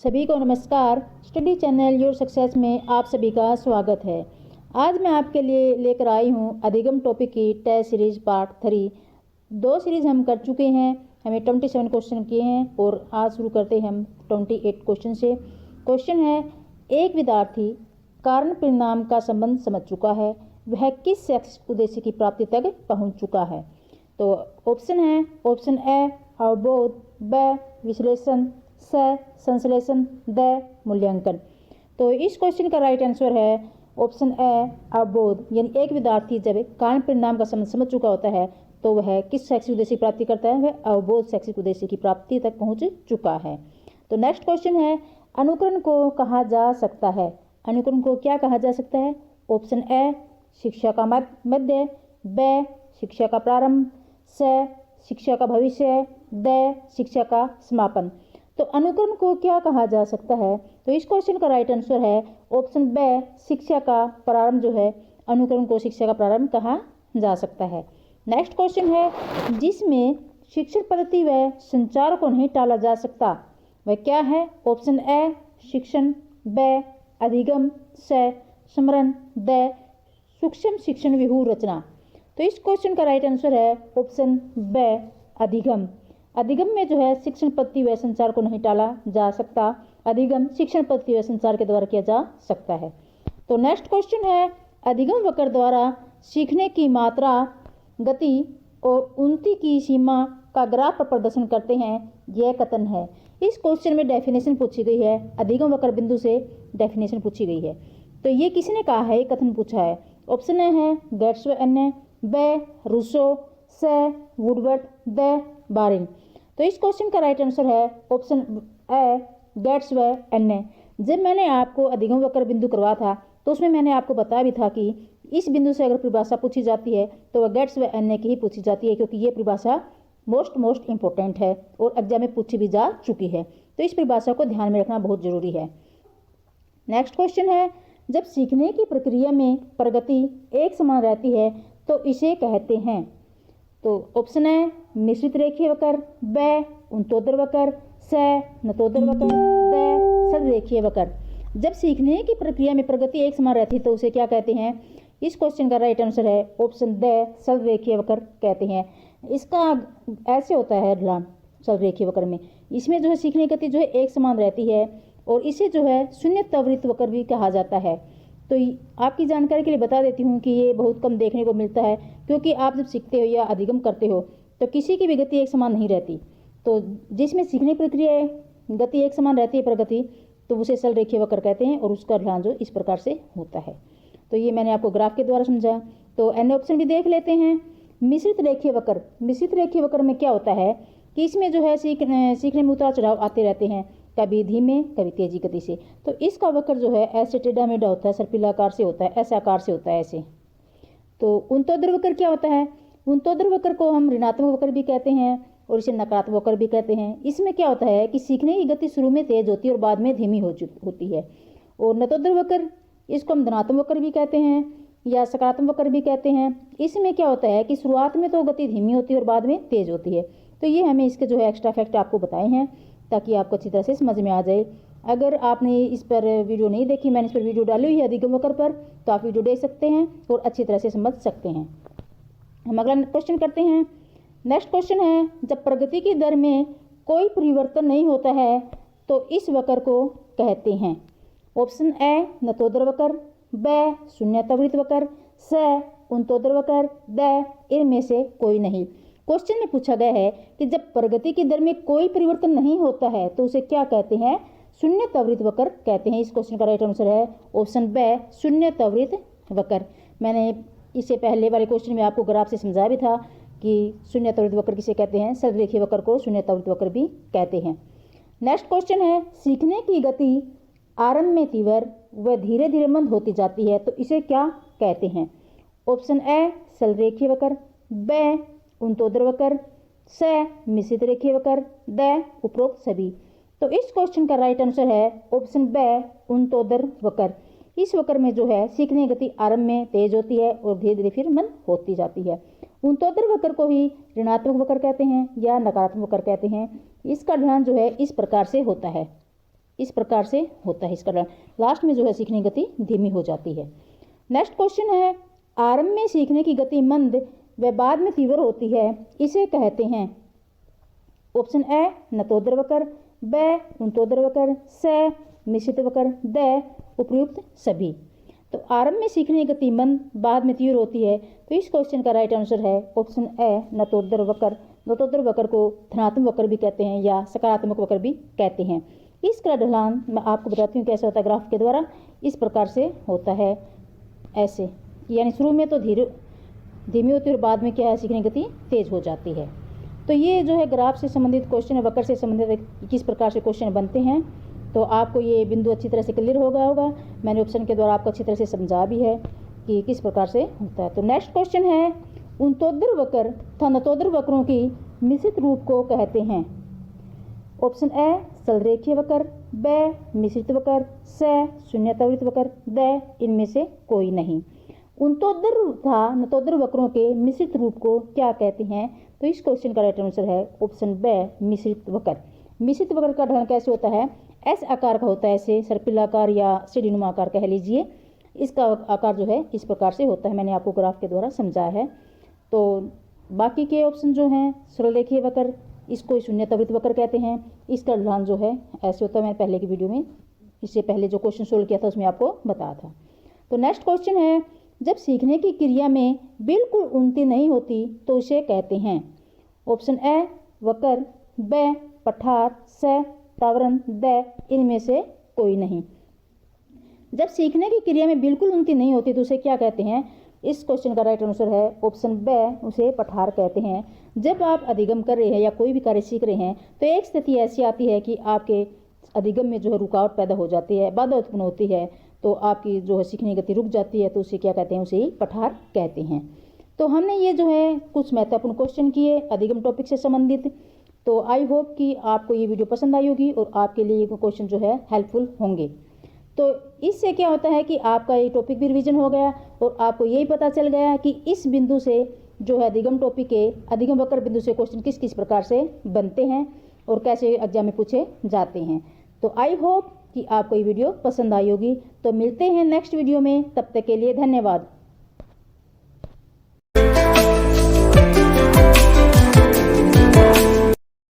सभी को नमस्कार। स्टडी चैनल योर सक्सेस में आप सभी का स्वागत है। आज मैं आपके लिए लेकर आई हूँ अधिगम टॉपिक की टेस्ट सीरीज पार्ट 3। 2 सीरीज हम कर चुके हैं, हमें 27 क्वेश्चन किए हैं और आज शुरू करते हैं हम 28 क्वेश्चन से। क्वेश्चन है, एक विद्यार्थी कारण परिणाम का संबंध समझ चुका है, वह किस शैक्षिक उद्देश्य की प्राप्ति तक पहुँच चुका है। तो ऑप्शन है, ऑप्शन ए अवबोध, ब विश्लेषण, स संश्लेषण, द मूल्यांकन। तो इस क्वेश्चन का राइट आंसर है ऑप्शन ए अवबोध। यानी एक विद्यार्थी जब कारण परिणाम का संबंध समझ चुका होता है तो वह किस शैक्षिक उद्देश्य की प्राप्ति करता है, वह अवबोध शैक्षिक उद्देश्य की प्राप्ति तक पहुंच चुका है। तो नेक्स्ट क्वेश्चन है, अनुकरण को कहा जा सकता है। अनुकरण को क्या कहा जा सकता है। ऑप्शन ए शिक्षा का मध्य, ब शिक्षा का प्रारंभ, स शिक्षा का भविष्य, द शिक्षा का समापन। तो अनुकरण को क्या कहा जा सकता है। तो इस क्वेश्चन का राइट आंसर है ऑप्शन ब शिक्षा का प्रारंभ जो है, अनुकरण को शिक्षा का प्रारंभ कहा जा सकता है। नेक्स्ट क्वेश्चन है, जिसमें शिक्षण पद्धति व संचार को नहीं टाला जा सकता, वह क्या है। ऑप्शन ए शिक्षण, ब अधिगम, स स्मरण, द सूक्ष्म शिक्षण व्यूह रचना। तो इस क्वेश्चन का राइट आंसर है ऑप्शन ब अधिगम। अधिगम में जो है शिक्षण पद्धति व संचार को नहीं टाला जा सकता, अधिगम शिक्षण पद्धति व संचार के द्वारा किया जा सकता है। तो नेक्स्ट क्वेश्चन है, अधिगम वक्र द्वारा सीखने की मात्रा, गति और उन्नति की सीमा का ग्राफ पर प्रदर्शन करते हैं, यह कथन है। इस क्वेश्चन में डेफिनेशन पूछी गई है, अधिगम वक्र बिंदु से डेफिनेशन पूछी गई है। तो ये किसने कहा है, ये कथन पूछा है। ऑप्शन ए है गेट्स व एन, ब रूसो, स वुडवर्ड, द बारिन। तो इस क्वेश्चन का राइट आंसर है ऑप्शन ए गेट्स व एन। जब मैंने आपको अधिगम वक्र बिंदु करवा था तो उसमें मैंने आपको बताया भी था कि इस बिंदु से अगर परिभाषा पूछी जाती है तो वह गेट्स व एन की ही पूछी जाती है, क्योंकि ये परिभाषा मोस्ट इंपॉर्टेंट है और एग्जाम में पूछी भी जा चुकी है। तो इस परिभाषा को ध्यान में रखना बहुत जरूरी है। नेक्स्ट क्वेश्चन है, जब सीखने की प्रक्रिया में प्रगति एक समान रहती है तो इसे कहते हैं। तो ऑप्शन है मिश्रित रेखीय वक्र, ब उन्तोदर वक्र, स नतोदर वक्र, द सर्वरेखीय वक्र। जब सीखने की प्रक्रिया में प्रगति एक समान रहती है तो उसे क्या कहते हैं। इस क्वेश्चन का राइट आंसर है ऑप्शन द सर्वरेखीय वक्र कहते हैं। इसका ऐसे होता है ढलान सर्वरेखीय वक्र में, इसमें जो है सीखने की गति जो है एक समान रहती है और इसे जो है शून्य त्वरित वक्र भी कहा जाता है। तो आपकी जानकारी के लिए बता देती हूँ कि ये बहुत कम देखने को मिलता है, क्योंकि आप जब सीखते हो या अधिगम करते हो तो किसी की भी गति एक समान नहीं रहती। तो जिसमें सीखने की प्रक्रिया गति एक समान रहती है प्रगति, तो उसे सरल रेखीय वक्र कहते हैं और उसका ढलान जो इस प्रकार से होता है। तो ये मैंने आपको ग्राफ के द्वारा समझाया। तो एन ऑप्शन भी देख लेते हैं। मिश्रित रेखीय वक्र, मिश्रित रेखीय वक्र में क्या होता है कि इसमें जो है सीखने में उतार चढ़ाव आते रहते हैं, कभी धीमे कभी तेजी गति से। तो इसका वक्र जो है ऐसे टेढ़ा मेढ़ा होता है, सर्पिल आकार से होता है, ऐसे आकार से होता है ऐसे। तो उन्तोदर वक्र क्या होता है। उन्तोदर वक्र को हम ऋणात्मक वक्र भी कहते हैं और इसे नकारात्मक वक्र भी कहते हैं। इसमें क्या होता है कि सीखने की गति शुरू में तेज होती है और बाद में धीमी होती है। और नतोदर वक्र, इसको हम धनात्मक वक्र भी कहते हैं या सकारात्मक वक्र भी कहते हैं। इसमें क्या होता है कि शुरुआत में तो गति धीमी होती है और बाद में तेज होती है। तो ये हमें इसके जो है एक्स्ट्रा फैक्ट आपको बताए हैं ताकि आपको अच्छी तरह से समझ में आ जाए। अगर आपने इस पर वीडियो नहीं देखी, मैंने इस पर वीडियो डाली हुई है अधिगम वक्र पर, तो आप वीडियो देख सकते हैं और अच्छी तरह से समझ सकते हैं। हम अगला क्वेश्चन करते हैं। नेक्स्ट क्वेश्चन है, जब प्रगति की दर में कोई परिवर्तन नहीं होता है तो इस वक्र को कहते हैं। ऑप्शन ए नतोदर वक्र, ब शून्य त्वरित वक्र, स उन्तोदर वक्र, द इनमें से कोई नहीं। क्वेश्चन में पूछा गया है कि जब प्रगति की दर में कोई परिवर्तन नहीं होता है तो उसे क्या कहते हैं। शून्य त्वरित वक्र कहते हैं। इस क्वेश्चन का राइट आंसर है ऑप्शन ब शून्य त्वरित वक्र। मैंने इससे पहले वाले क्वेश्चन में आपको ग्राफ से समझाया भी था कि शून्य त्वरित वक्र किसे कहते हैं, सरलरेखीय वक्र को शून्य त्वरित वक्र भी कहते हैं। नेक्स्ट क्वेश्चन है, सीखने की गति आरंभ में तीव्र व धीरे धीरे मंद होती जाती है तो इसे क्या कहते हैं। ऑप्शन ए सरलरेखीय वक्र, ब उन्तोदर वक्र, स मिश्रित रेखीय वक्र, द उपरोक्त सभी। तो इस क्वेश्चन का राइट आंसर है ऑप्शन ब उन्तोदर वक्र। इस वक्र में जो है सीखने की गति आरंभ में तेज होती है और धीरे धीरे फिर मंद होती जाती है। उन्तोदर वक्र को ही ऋणात्मक वक्र कहते हैं या नकारात्मक वक्र कहते हैं। इसका ढलान जो है इस प्रकार से होता है। इस प्रकार से होता है इसका लास्ट में जो है सीखने की गति धीमी हो जाती है। नेक्स्ट क्वेश्चन है, आरंभ में सीखने की गति मंद व बाद में तीव्र होती है, इसे कहते हैं। ऑप्शन ए नतोदर वक्र, ब उन्तोदर वक्र, स मिश्रित वक्र, द उपयुक्त सभी। तो आरंभ में सीखने की गति मंद बाद में तीव्र होती है, तो इस क्वेश्चन का राइट आंसर है ऑप्शन ए नतोदर वक्र। नतोदर वक्र को धनात्मक वक्र भी कहते हैं या सकारात्मक वक्र भी कहते हैं। इसका ढलान मैं आपको बताती हूँ कैसे होता है ग्राफ के द्वारा। इस प्रकार से होता है ऐसे, यानी शुरू में तो धीमी होती है और बाद में क्या है सीखने की गति तेज हो जाती है। तो ये जो है ग्राफ से संबंधित क्वेश्चन है, वक्र से संबंधित किस प्रकार से क्वेश्चन बनते हैं, तो आपको ये बिंदु अच्छी तरह से क्लियर हो गया होगा। मैंने ऑप्शन के द्वारा आपको अच्छी तरह से समझा भी है कि किस प्रकार से होता है। तो नेक्स्ट क्वेश्चन है, उन्तोदर वक्र तथा नतोदर वक्रों की मिश्रित रूप को कहते हैं। ऑप्शन ए सरलरेखीय वक्र, ब मिश्रित वक्र, स शून्यतावृत्त वक्र, द इनमें से कोई नहीं। उन्तोदर तथा नतोदर वक्रों के मिश्रित रूप को क्या कहते हैं, तो इस क्वेश्चन का राइट आंसर है ऑप्शन ब मिश्रित वक्र। मिश्रित वक्र का ढलान कैसे होता है, एस आकार का होता है, ऐसे सर्पिलाकार या सीढ़ीनुमा आकार कह लीजिए। इसका आकार जो है इस प्रकार से होता है, मैंने आपको ग्राफ के द्वारा समझाया है। तो बाकी के ऑप्शन जो हैं सरलरेखीय वक्र, इसको शून्यतावृत्त वक्र कहते हैं। इसका ढलान जो है ऐसे होता है, मैंने पहले की वीडियो में इससे पहले जो क्वेश्चन सोल्व किया था उसमें आपको बताया था। तो नेक्स्ट क्वेश्चन है, जब सीखने की क्रिया में बिल्कुल उन्नति नहीं होती तो उसे कहते हैं। ऑप्शन ए वक्र, ब पठार, स तावरण, द इनमें से कोई नहीं। जब सीखने की क्रिया में बिल्कुल उन्नति नहीं होती तो उसे क्या कहते हैं, इस क्वेश्चन का राइट आंसर है ऑप्शन ब, उसे पठार कहते हैं। जब आप अधिगम कर रहे हैं या कोई भी कार्य सीख रहे हैं तो एक स्थिति ऐसी आती है कि आपके अधिगम में जो है रुकावट पैदा हो जाती है, बाधा उत्पन्न होती है, तो आपकी जो है सीखने की गति रुक जाती है, तो उसे क्या कहते हैं, उसे ही पठार कहते हैं। तो हमने ये जो है कुछ महत्वपूर्ण क्वेश्चन किए अधिगम टॉपिक से संबंधित। तो आई होप कि आपको ये वीडियो पसंद आई होगी और आपके लिए ये क्वेश्चन जो है हेल्पफुल होंगे। तो इससे क्या होता है कि आपका ये टॉपिक भी रिवीजन हो गया और आपको यही पता चल गया कि इस बिंदु से जो है अधिगम टॉपिक के अधिगम वक्र बिंदु से क्वेश्चन किस किस प्रकार से बनते हैं और कैसे एग्जाम में पूछे जाते हैं। तो आई होप कि आपको ये वीडियो पसंद आई होगी। तो मिलते हैं नेक्स्ट वीडियो में, तब तक के लिए धन्यवाद।